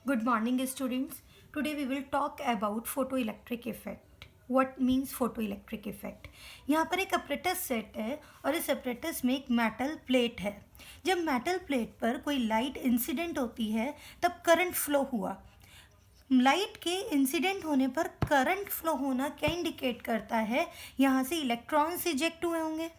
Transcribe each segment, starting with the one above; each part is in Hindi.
Good morning, students. Today we will talk about photoelectric effect. What means photoelectric effect? यहाँ पर एक apparatus सेट है और इस apparatus में एक मेटल प्लेट है. जब मेटल प्लेट पर कोई लाइट इंसिडेंट होती है तब करंट फ्लो हुआ. लाइट के इंसिडेंट होने पर करंट फ्लो होना क्या इंडिकेट करता है? यहाँ से इलेक्ट्रॉन्स इजेक्ट हुए होंगे.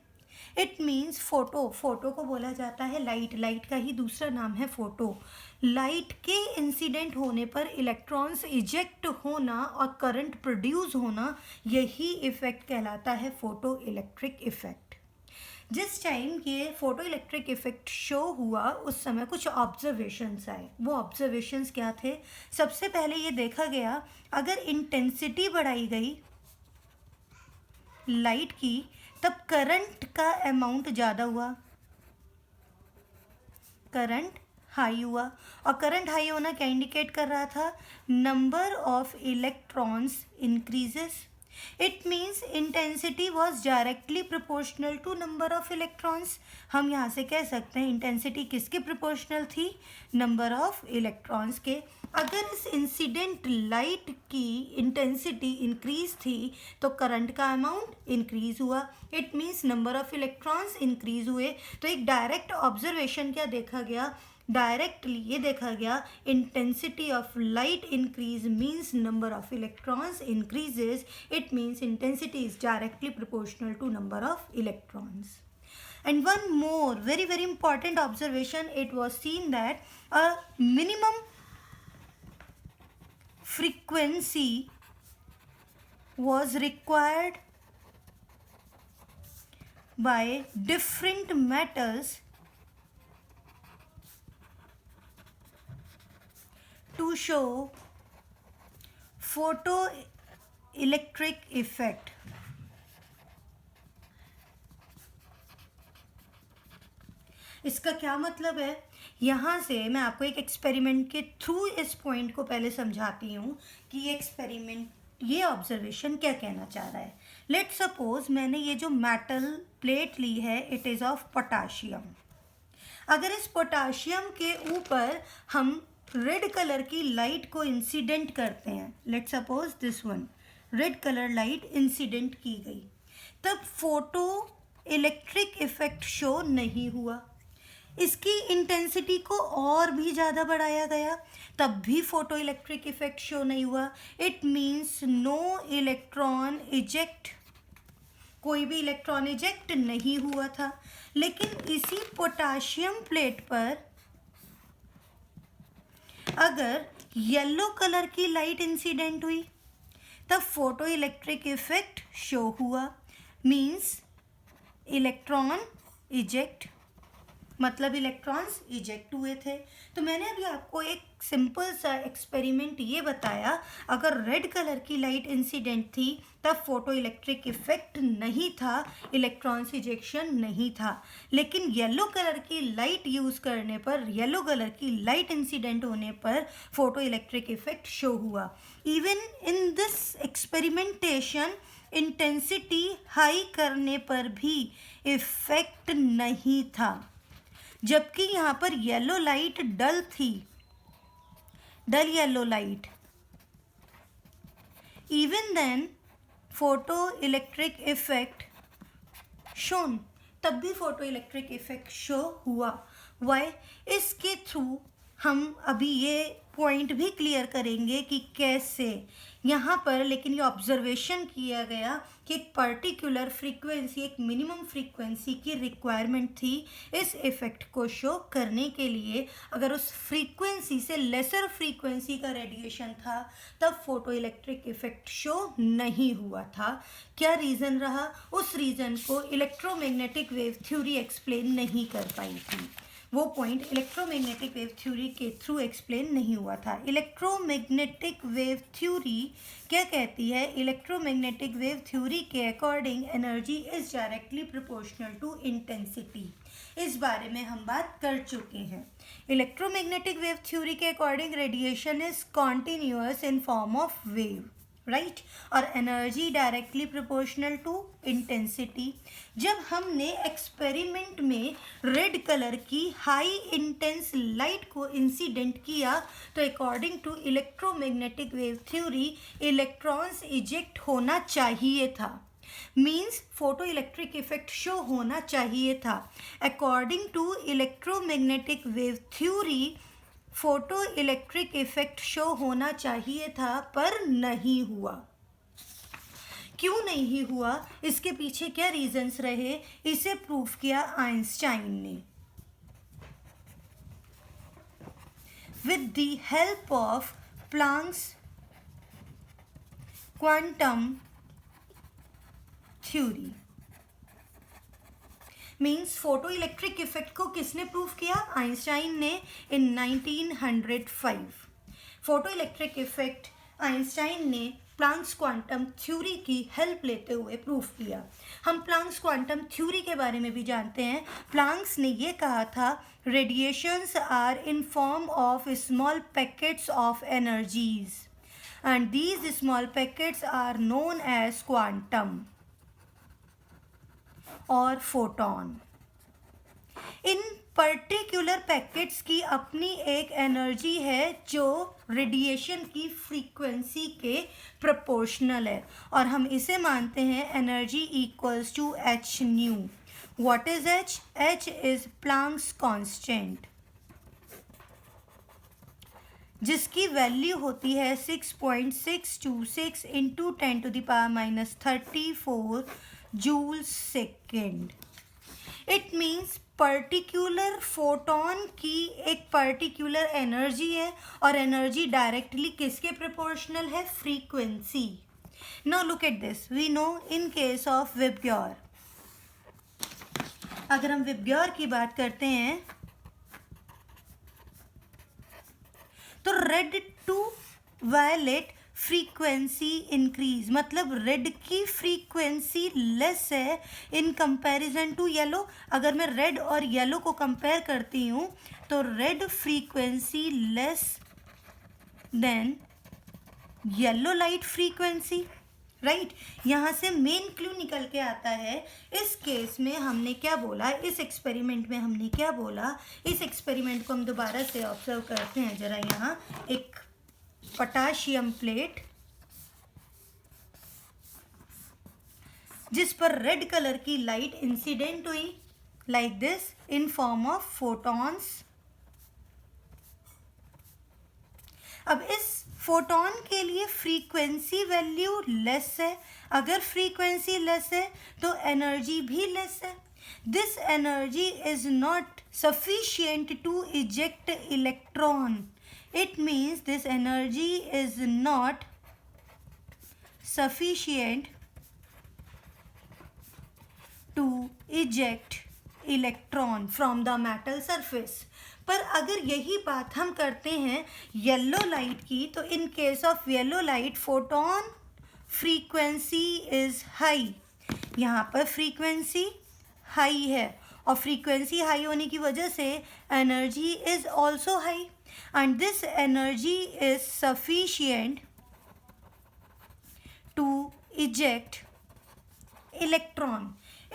इट मीन्स फोटो को बोला जाता है लाइट का ही दूसरा नाम है फोटो. लाइट के इंसिडेंट होने पर इलेक्ट्रॉन्स इजेक्ट होना और करंट प्रोड्यूस होना, यही इफेक्ट कहलाता है फोटो इलेक्ट्रिक इफेक्ट. जिस टाइम ये फोटो इलेक्ट्रिक इफेक्ट शो हुआ उस समय कुछ ऑब्जर्वेशंस आए. वो ऑब्जर्वेशंस क्या थे? सबसे पहले ये देखा गया, अगर इंटेंसिटी बढ़ाई गई लाइट की तब करंट का अमाउंट ज़्यादा हुआ, करंट हाई हुआ. और करंट हाई होना क्या इंडिकेट कर रहा था? Number of electrons increases. It means intensity was directly proportional to number of electrons. हम यहाँ से कह सकते हैं इंटेंसिटी किसके प्रोपोर्शनल थी? नंबर ऑफ इलेक्ट्रॉन्स के. अगर इस इंसिडेंट लाइट की इंटेंसिटी इंक्रीज थी तो करंट का अमाउंट इंक्रीज हुआ. It means number of electrons increase हुए. तो एक डायरेक्ट ऑब्जर्वेशन क्या देखा गया? डायरेक्टली ये देखा गया, intensity of light increase means number of electrons increases. It means intensity is directly proportional to number of electrons. And one more very important observation, it was seen that a minimum frequency was required by different metals to show photoelectric effect. इसका क्या मतलब है? यहाँ से मैं आपको एक एक्सपेरिमेंट के थ्रू इस पॉइंट को पहले समझाती हूँ कि ये एक्सपेरिमेंट, ये ऑब्जर्वेशन क्या कहना चाह रहा है. लेट सपोज मैंने ये जो मेटल प्लेट ली है, इट इज़ ऑफ पोटाशियम. अगर इस पोटाशियम के ऊपर हम रेड कलर की लाइट को इंसिडेंट करते हैं, let suppose this one, red colour light incident की गई, तब फोटो इलेक्ट्रिक इफेक्ट शो नहीं हुआ. इसकी इंटेंसिटी को और भी ज़्यादा बढ़ाया गया तब भी फोटो इलेक्ट्रिक इफेक्ट शो नहीं हुआ. It means no electron eject, कोई भी इलेक्ट्रॉन इजेक्ट नहीं हुआ था. लेकिन इसी पोटाशियम प्लेट पर अगर येलो कलर की लाइट इंसिडेंट हुई तब फोटो इलेक्ट्रिक इफेक्ट शो हुआ. मीन्स इलेक्ट्रॉन इजेक्ट, मतलब इलेक्ट्रॉन्स इजेक्ट हुए थे. तो मैंने अभी आपको एक सिंपल सा एक्सपेरिमेंट ये बताया, अगर रेड कलर की लाइट इंसिडेंट थी तब फोटो इलेक्ट्रिक इफेक्ट नहीं था, इलेक्ट्रॉन्स इजेक्शन नहीं था. लेकिन येलो कलर की लाइट यूज़ करने पर, येलो कलर की लाइट इंसिडेंट होने पर फोटो इलेक्ट्रिक इफेक्ट शो हुआ. Even in this experimentation intensity high करने पर भी इफेक्ट नहीं था, जबकि यहाँ पर येलो लाइट डल थी, dull yellow light. Even then photo electric effect shown, तब भी फोटो इलेक्ट्रिक इफेक्ट शो हुआ. वाई? इसके थ्रू हम अभी ये पॉइंट भी क्लियर करेंगे कि कैसे यहाँ पर, लेकिन ये ऑब्जर्वेशन किया गया कि एक पर्टिकुलर फ्रीक्वेंसी, एक मिनिमम फ्रीक्वेंसी की रिक्वायरमेंट थी इस इफ़ेक्ट को शो करने के लिए. अगर उस फ्रीक्वेंसी से लेसर फ्रीक्वेंसी का रेडिएशन था तब फोटो इलेक्ट्रिक इफ़ेक्ट शो नहीं हुआ था. क्या रीज़न रहा? उस रीज़न को इलेक्ट्रोमैग्नेटिक वेव थ्योरी एक्सप्लेन नहीं कर पाई थी. वो पॉइंट इलेक्ट्रोमैग्नेटिक वेव थ्योरी के थ्रू एक्सप्लेन नहीं हुआ था. इलेक्ट्रोमैग्नेटिक वेव थ्योरी क्या कहती है? इलेक्ट्रोमैग्नेटिक वेव थ्योरी के according energy is directly proportional to intensity. इस बारे में हम बात कर चुके हैं. इलेक्ट्रोमैग्नेटिक वेव थ्योरी के according radiation is continuous in form of wave. Right, और energy directly proportional to intensity. जब हमने एक्सपेरिमेंट में रेड कलर की हाई इंटेंस लाइट को इंसिडेंट किया तो according to electromagnetic wave theory electrons eject होना चाहिए था, means photo electric effect show होना चाहिए था। According to electromagnetic wave theory photo electric effect show होना चाहिए था, पर नहीं हुआ। क्यों नहीं हुआ, इसके पीछे क्या रीजंस रहे, इसे प्रूव किया आइंस्टाइन ने with the help of Planck's quantum theory. Means photo electric effect को किसने प्रूव किया, आइंस्टाइन ने इन 1905। फोटो इलेक्ट्रिक इफेक्ट आइंस्टाइन ने प्लांक्स क्वांटम थ्योरी की हेल्प लेते हुए प्रूव किया। हम प्लांक्स क्वांटम थ्योरी के बारे में भी जानते हैं। प्लांक्स ने ये कहा था radiations are in form of small packets of energies and these small packets are known as quantum और फोटोन। इन पर्टिकुलर पैकेट्स की अपनी एक एनर्जी है जो रेडिएशन की फ्रीक्वेंसी के प्रोपोर्शनल है, और हम इसे मानते हैं energy equals to H nu. What is h? H is Planck's constant, जिसकी वैल्यू होती है 6.626 into 10⁻⁻34 joule second. It means particular photon की एक पर्टिकुलर एनर्जी है, और एनर्जी डायरेक्टली किसके प्रोपोर्शनल है? Frequency. Now look at this, we know in case of VIBGYOR, अगर हम विबग्योर की बात करते हैं तो red to violet frequency increase, मतलब रेड की फ्रीक्वेंसी लेस है इन कंपैरिजन टू येलो। अगर मैं रेड और येलो को कंपेयर करती हूँ तो red frequency less than yellow light frequency, right. यहाँ से मेन क्लू निकल के आता है। इस केस में हमने क्या बोला, इस एक्सपेरिमेंट में हमने क्या बोला, इस एक्सपेरिमेंट को हम दोबारा से ऑब्जर्व करते हैं जरा। यहाँ एक पोटाशियम प्लेट जिस पर रेड कलर की लाइट इंसिडेंट हुई like this in form of photons. अब इस फोटोन के लिए फ्रीक्वेंसी वैल्यू लेस है। अगर फ्रीक्वेंसी लेस है तो एनर्जी भी लेस है। This energy is not sufficient to eject electron. It means this energy is not sufficient to eject electron from the metal surface. पर अगर यही बात हम करते हैं येलो लाइट की, तो इन case of yellow light photon frequency is high. यहाँ पर फ्रीक्वेंसी हाई है, और फ्रीक्वेंसी हाई होने की वजह से energy is also high, and this energy is sufficient to eject electron.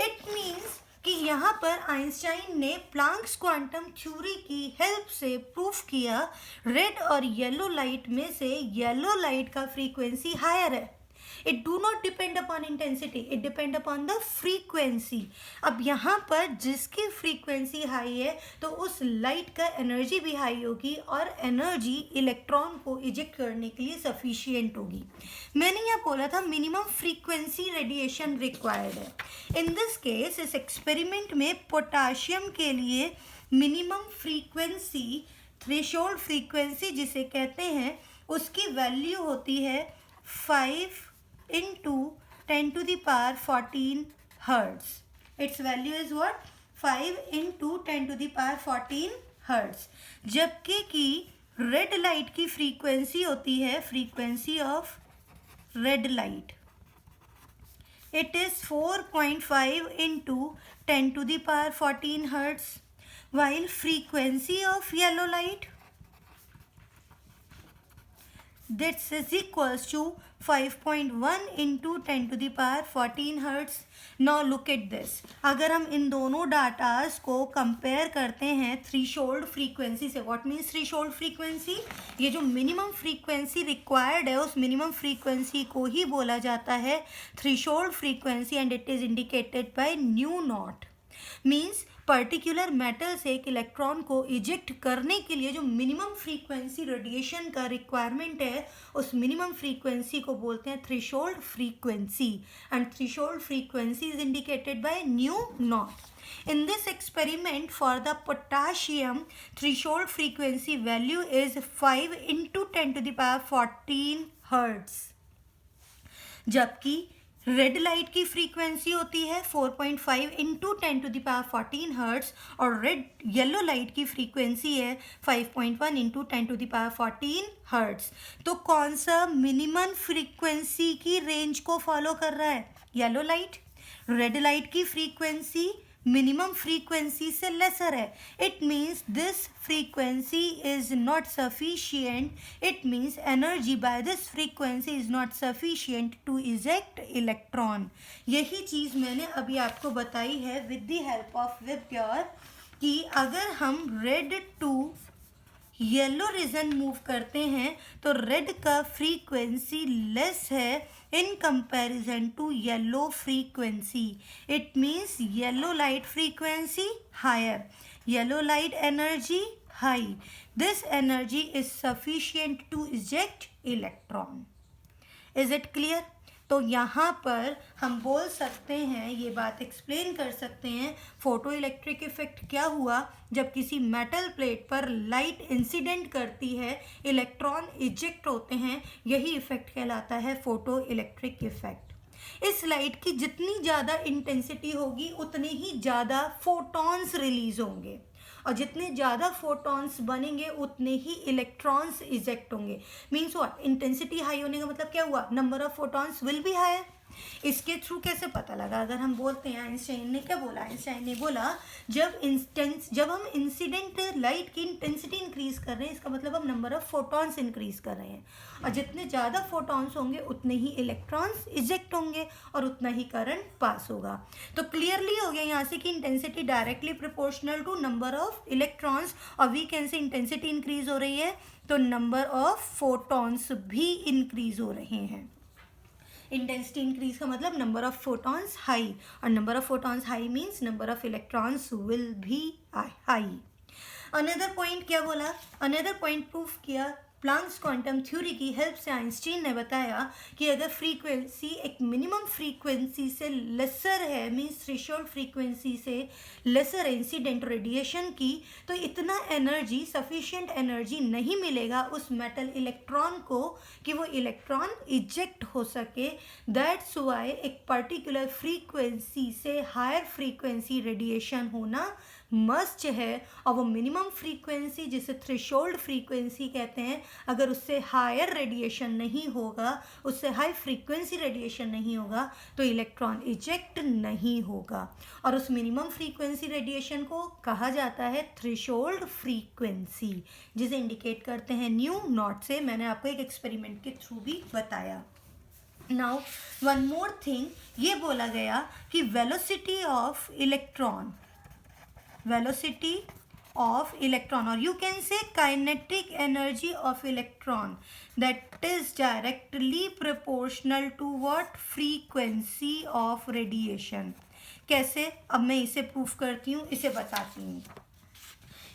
It means कि यहाँ पर आइंस्टाइन ने प्लांक्स क्वांटम थ्योरी की हेल्प से प्रूफ किया रेड और येलो लाइट में से येलो लाइट का फ्रीक्वेंसी हायर है। It do not depend upon intensity, it depend upon the frequency. अब यहाँ पर जिसकी फ्रीक्वेंसी हाई है तो उस लाइट का एनर्जी भी हाई होगी, और एनर्जी इलेक्ट्रॉन को इजेक्ट करने के लिए सफिशिएंट होगी। मैंने यहाँ बोला था मिनिमम फ्रीक्वेंसी रेडिएशन रिक्वायर्ड है। इन दिस केस इस एक्सपेरिमेंट में पोटाशियम के लिए मिनिमम फ्रीक्वेंसी, थ्रेशोल्ड फ्रीक्वेंसी जिसे कहते हैं, उसकी वैल्यू होती है 5 into 10⁻14 hertz. Its value is what? 5 into 10⁻14 hertz. जबकि कि रेड लाइट की फ्रीक्वेंसी होती है, frequency of red light, it is 4.5 into 10⁻14 hertz, while frequency of yellow light, this is equals to 5.1 into 10⁻14 hertz. Now look at this, अगर हम इन दोनों डाटास को कंपेयर करते हैं थ्रेशोल्ड फ्रीक्वेंसी से, व्हाट मीन्स थ्रेशोल्ड फ्रीक्वेंसी, ये जो मिनिमम फ्रीक्वेंसी रिक्वायर्ड है उस मिनिमम फ्रीक्वेंसी को ही बोला जाता है threshold frequency, and it is indicated by new not. Means particular metal से एक इलेक्ट्रॉन को इजेक्ट करने के लिए जो मिनिमम फ्रीक्वेंसी रेडिएशन का रिक्वायरमेंट है उस मिनिमम फ्रीक्वेंसी को बोलते हैं threshold frequency, and threshold frequency is indicated by new not. In this experiment for the potassium, threshold frequency value is 5 into 10⁻14 hertz, जबकि रेड लाइट की फ्रीक्वेंसी होती है 4.5 इंटू 10⁻14 हर्ट्स, और रेड येलो लाइट की फ्रीक्वेंसी है 5.1 इंटू 10⁻14 हर्ट्स। तो कौन सा मिनिमम फ्रीक्वेंसी की रेंज को फॉलो कर रहा है? Yellow light. रेड लाइट की फ्रीक्वेंसी मिनिमम फ्रीक्वेंसी से लेसर है, it means this frequency is not sufficient, it means energy by this frequency is not sufficient to eject electron. यही चीज़ मैंने अभी आपको बताई है with the help of VIBGYOR कि अगर हम red to yellow region move करते हैं तो रेड का फ्रीक्वेंसी लेस है in comparison to yellow frequency. It means yellow light frequency higher, yellow light energy high. This energy is sufficient to eject electron. Is it clear? तो यहाँ पर हम बोल सकते हैं, ये बात एक्सप्लेन कर सकते हैं फोटो इलेक्ट्रिक इफेक्ट क्या हुआ जब किसी मेटल प्लेट पर लाइट इंसिडेंट करती है, इलेक्ट्रॉन इजेक्ट होते हैं, यही इफेक्ट कहलाता है फोटो इलेक्ट्रिक इफेक्ट। इस लाइट की जितनी ज़्यादा इंटेंसिटी होगी उतने ही ज़्यादा फोटॉन्स रिलीज होंगे, और जितने ज़्यादा फोटॉन्स बनेंगे उतने ही इलेक्ट्रॉन्स इजेक्ट होंगे। Means what? इंटेंसिटी हाई होने का मतलब क्या हुआ? Number of photons will be higher. इसके थ्रू कैसे पता लगा? अगर हम बोलते हैं आइंस्टाइन ने क्या बोला? आइंस्टाइन ने बोला जब हम इंसिडेंट लाइट की इंटेंसिटी इंक्रीज कर रहे हैं इसका मतलब हम नंबर ऑफ फोटॉन्स इंक्रीज कर रहे हैं, और जितने ज़्यादा फोटॉन्स होंगे उतने ही इलेक्ट्रॉन्स इजेक्ट होंगे और उतना ही करंट पास होगा। तो क्लियरली हो गया यहाँ से कि intensity directly proportional to number of electrons, और we can say intensity increase हो रही है तो नंबर ऑफ फोटॉन्स भी इंक्रीज हो रहे हैं। इंटेंसिटी इंक्रीज का मतलब नंबर ऑफ फोटॉन्स हाई, और number of photons high means number of electrons will भी हाई। अनदर पॉइंट क्या बोला? अनदर पॉइंट प्रूफ किया प्लांक्स क्वांटम थ्योरी की हेल्प से। आइंस्टीन ने बताया कि अगर फ्रीक्वेंसी एक मिनिमम फ्रीक्वेंसी से लेसर है, मीन्स थ्रेशोल्ड फ्रीक्वेंसी से लेसर इंसिडेंट रेडिएशन की, तो इतना एनर्जी, सफिशिएंट एनर्जी नहीं मिलेगा उस मेटल इलेक्ट्रॉन को कि वो इलेक्ट्रॉन इजेक्ट हो सके। दैट्स वाई एक पर्टिकुलर फ्रीक्वेंसी से हायर फ्रीक्वेंसी रेडिएशन होना मस्ट है, और वो मिनिमम फ्रीक्वेंसी जिसे थ्रेशोल्ड फ्रीक्वेंसी कहते हैं, अगर उससे हायर रेडिएशन नहीं होगा, उससे हाई फ्रीक्वेंसी रेडिएशन नहीं होगा तो इलेक्ट्रॉन इजेक्ट नहीं होगा, और उस मिनिमम फ्रीक्वेंसी रेडिएशन को कहा जाता है थ्रेशोल्ड फ्रीक्वेंसी, जिसे इंडिकेट करते हैं न्यू नॉट से। मैंने आपको एक एक्सपेरिमेंट के थ्रू भी बताया। नाउ वन मोर थिंग, ये बोला गया कि velocity of electron, velocity of electron, or you can say kinetic energy of electron, that is directly proportional to what? Frequency of radiation. कैसे? अब मैं इसे प्रूफ करती हूँ, इसे बताती हूँ।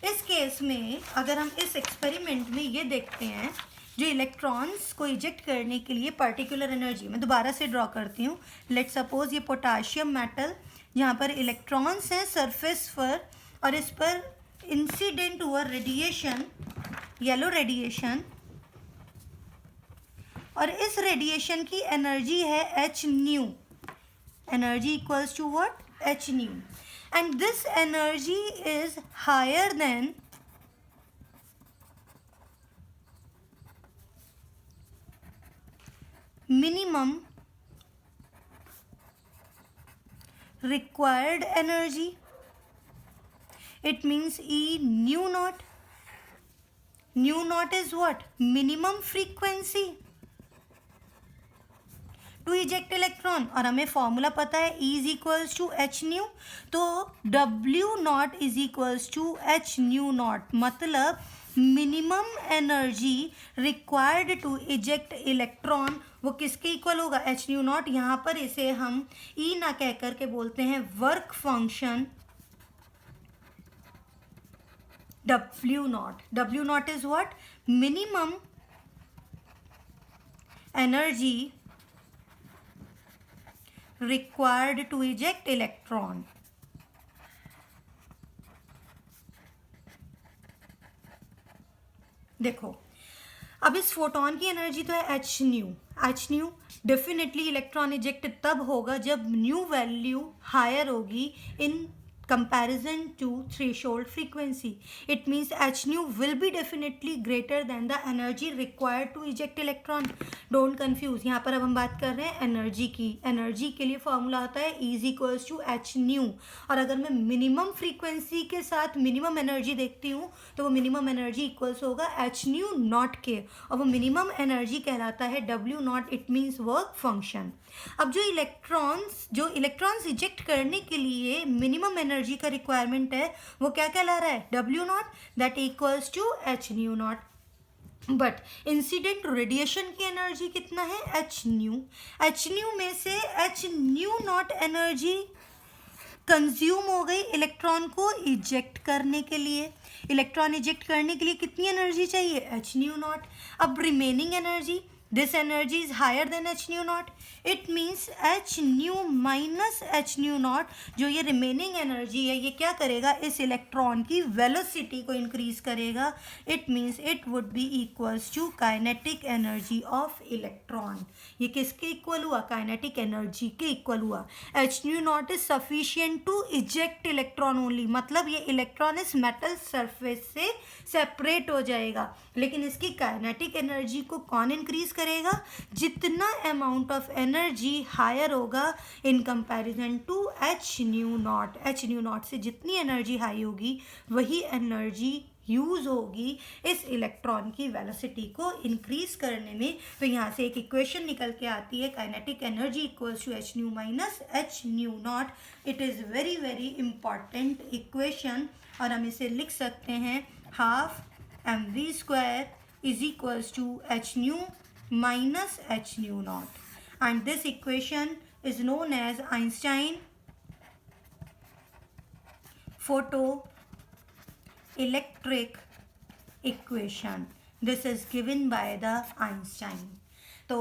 इस केस में अगर हम इस एक्सपेरिमेंट में ये देखते हैं, जो इलेक्ट्रॉन्स को इजेक्ट करने के लिए पर्टिकुलर एनर्जी, मैं दोबारा से ड्रॉ करती हूँ। लेट सपोज ये पोटाशियम मेटल, यहाँ पर इलेक्ट्रॉन्स हैं सरफेस पर, और इस पर इंसिडेंट हुआ रेडिएशन, येलो रेडिएशन, और इस रेडिएशन की एनर्जी है h nu. Energy equals to what? H nu, and this energy is higher than minimum required energy. It means E nu naught. Nu naught is what? Minimum frequency. To eject electron, और हमें फॉर्मूला पता है E is equals to H nu, तो W nought is equals to H nu nought, मतलब minimum energy required to eject electron वो किसके इक्वल होगा, एच न्यू नॉट। यहाँ पर इसे हम E ना कह करके बोलते हैं work function W not. W nought is what, minimum energy required to eject electron। देखो अब इस फोटोन की एनर्जी तो है h new definitely electron eject तब होगा जब न्यू वैल्यू हायर होगी इन comparison to threshold frequency. It means h nu will be definitely greater than the energy required to eject electron. Don't confuse, यहाँ पर अब हम बात कर रहे हैं एनर्जी की। एनर्जी के लिए फॉर्मूला होता है E is equals to H nu, और अगर मैं मिनिमम फ्रीक्वेंसी के साथ मिनिमम एनर्जी देखती हूँ तो वो मिनिमम एनर्जी इक्वल्स होगा एच न्यू नॉट के, और वो मिनिमम एनर्जी कहलाता है W not, it means work function. अब जो इलेक्ट्रॉन्स इजेक्ट करने के लिए मिनिमम एनर्जी का रिक्वायरमेंट है वो क्या कहला रहा है, W naught, that equals to H nu naught. But incident radiation की एनर्जी कितना है, एच न्यू में से h nu naught energy consume हो गई इलेक्ट्रॉन को इजेक्ट करने के लिए। इलेक्ट्रॉन इजेक्ट करने के लिए कितनी एनर्जी चाहिए, एच न्यू नॉट। अब remaining energy, this energy is higher than h nu naught, it means h nu minus h nu naught, जो ये रिमेनिंग एनर्जी है ये क्या करेगा, इस इलेक्ट्रॉन की वेलोसिटी को इंक्रीज करेगा। It means it would be equals to kinetic energy of electron. ये किसके इक्वल हुआ, काइनेटिक एनर्जी के इक्वल हुआ। h nu naught is sufficient to eject electron only, मतलब ये इलेक्ट्रॉन इस मेटल सरफेस से सेपरेट हो जाएगा, लेकिन इसकी काइनेटिक एनर्जी को कौन इंक्रीज करेगा, जितना अमाउंट ऑफ एनर्जी हायर होगा in comparison to H nu naught. H nu naught से जितनी एनर्जी हाई होगी वही एनर्जी यूज़ होगी इस इलेक्ट्रॉन की वेलोसिटी को इंक्रीज करने में। तो यहाँ से एक इक्वेशन निकल के आती है, kinetic energy equals to H nu minus h nu nought. It is very very important equation, और हम इसे लिख सकते हैं half mv² is equals to h nu minus h nu naught, and this equation is known as Einstein photoelectric equation. This is given by the Einstein. तो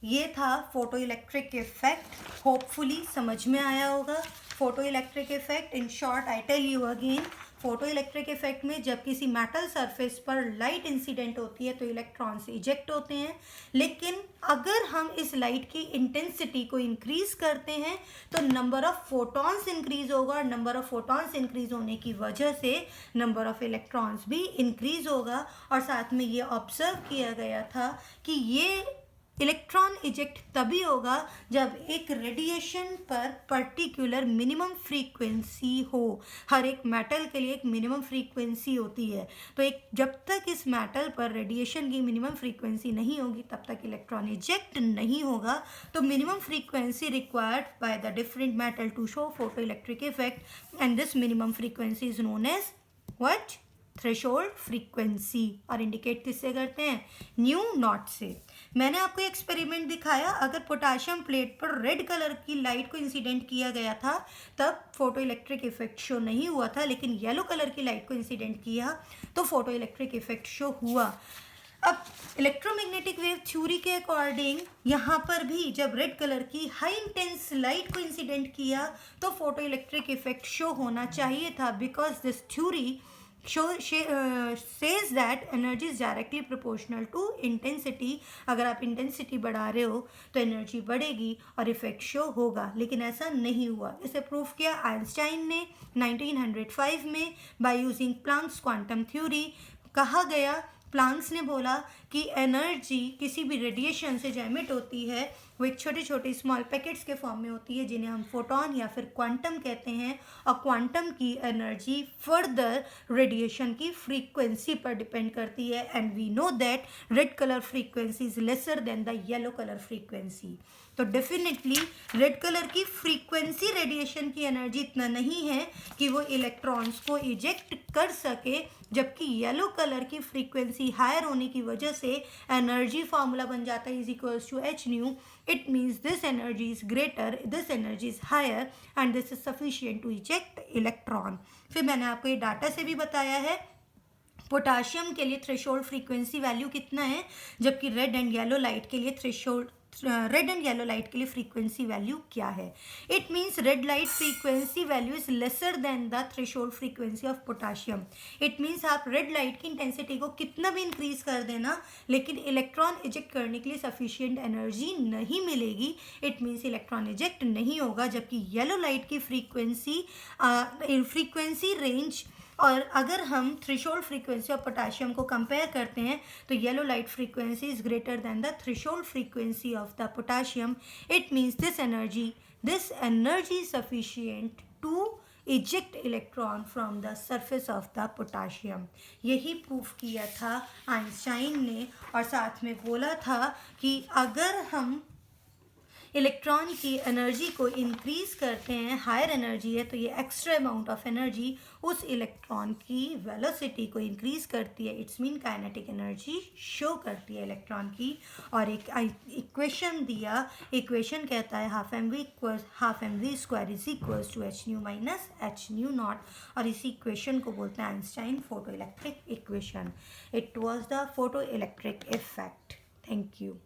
ये था फोटो इलेक्ट्रिक इफेक्ट, होपफुली समझ में आया होगा। Photo electric effect in short I tell you again, photo electric effect में जब किसी मेटल सरफेस पर लाइट इंसिडेंट होती है तो इलेक्ट्रॉन्स इजेक्ट होते हैं, लेकिन अगर हम इस लाइट की इंटेंसिटी को इंक्रीज करते हैं तो नंबर ऑफ फोटॉन्स इंक्रीज होगा, और नंबर ऑफ फोटॉन्स इंक्रीज होने की वजह से नंबर ऑफ इलेक्ट्रॉन्स भी इंक्रीज होगा। और साथ में ये ऑब्जर्व किया गया था कि ये इलेक्ट्रॉन इजेक्ट तभी होगा जब एक रेडिएशन पर पर्टिकुलर मिनिमम फ्रीक्वेंसी हो। हर एक मेटल के लिए एक मिनिमम फ्रीक्वेंसी होती है, तो एक जब तक इस मेटल पर रेडिएशन की मिनिमम फ्रीक्वेंसी नहीं होगी तब तक इलेक्ट्रॉन इजेक्ट नहीं होगा। तो minimum frequency required by the different metal to show photo electric effect, and this minimum frequency is known as what, threshold frequency, और इंडिकेट किससे करते हैं, न्यू नॉट से। मैंने आपको एक्सपेरिमेंट दिखाया, अगर पोटाशियम प्लेट पर रेड कलर की लाइट को इंसिडेंट किया गया था तब फोटो इलेक्ट्रिक इफेक्ट शो नहीं हुआ था, लेकिन येलो कलर की लाइट को इंसिडेंट किया तो फोटो इलेक्ट्रिक इफेक्ट शो हुआ। अब इलेक्ट्रोमैग्नेटिक वेव थ्योरी के अकॉर्डिंग यहाँ पर भी जब रेड कलर की हाई इंटेंस लाइट को इंसिडेंट किया तो फोटो इलेक्ट्रिक इफेक्ट शो होना चाहिए था, because this theory says that energy is directly proportional to intensity। अगर आप इंटेंसिटी बढ़ा रहे हो तो एनर्जी बढ़ेगी और इफेक्ट शो होगा, लेकिन ऐसा नहीं हुआ। इसे प्रूफ किया आइंस्टाइन ने 1905 में by using Planck's quantum theory. कहा गया, प्लांक्स ने बोला कि एनर्जी किसी भी रेडिएशन से जो एमिट होती है वो एक छोटे छोटे स्मॉल पैकेट्स के फॉर्म में होती है जिन्हें हम फोटोन या फिर क्वांटम कहते हैं। और क्वांटम की एनर्जी फर्दर रेडिएशन की फ्रीक्वेंसी पर डिपेंड करती है, and we know that red colour frequency is lesser than the yellow colour frequency. तो डेफिनेटली रेड कलर की फ्रीक्वेंसी रेडिएशन की एनर्जी इतना नहीं है कि वो इलेक्ट्रॉन्स को इजेक्ट कर सके, जबकि येलो कलर की फ्रीक्वेंसी हायर होने की वजह से एनर्जी फार्मूला बन जाता है is equals to H nu. It means this energy is greater, this energy is higher and this is sufficient to eject electron. फिर मैंने आपको ये डाटा से भी बताया है पोटाशियम के लिए थ्रेशोल्ड फ्रीक्वेंसी वैल्यू कितना है, जबकि रेड एंड येलो लाइट के लिए रेड एंड येलो लाइट के लिए फ्रीक्वेंसी वैल्यू क्या है। It means red light frequency value is lesser than the threshold frequency of potassium. It means आप रेड लाइट की इंटेंसिटी को कितना भी इंक्रीज कर देना, लेकिन इलेक्ट्रॉन इजेक्ट करने के लिए सफिशिएंट एनर्जी नहीं मिलेगी। इट मीन्स इलेक्ट्रॉन इजेक्ट नहीं होगा, जबकि येलो लाइट की फ्रीक्वेंसी रेंज, और अगर हम थ्रेशोल्ड फ्रीक्वेंसी ऑफ पोटाशियम को कंपेयर करते हैं तो yellow light frequency is greater than the threshold frequency of the potassium. It means this energy is sufficient to eject electron from the surface of the potassium. यही प्रूफ किया था आइंस्टाइन ने, और साथ में बोला था कि अगर हम इलेक्ट्रॉन की एनर्जी को इंक्रीज करते हैं, हायर एनर्जी है तो ये एक्स्ट्रा अमाउंट ऑफ एनर्जी उस इलेक्ट्रॉन की वेलोसिटी को इंक्रीज करती है। It's mean kinetic energy show करती है इलेक्ट्रॉन की। और एक इक्वेशन दिया, इक्वेशन कहता है half m v square is equals to H nu minus h nu nought, और इसी इक्वेशन को बोलते हैं Einstein photo electric equation. It was the photo electric effect. Thank you.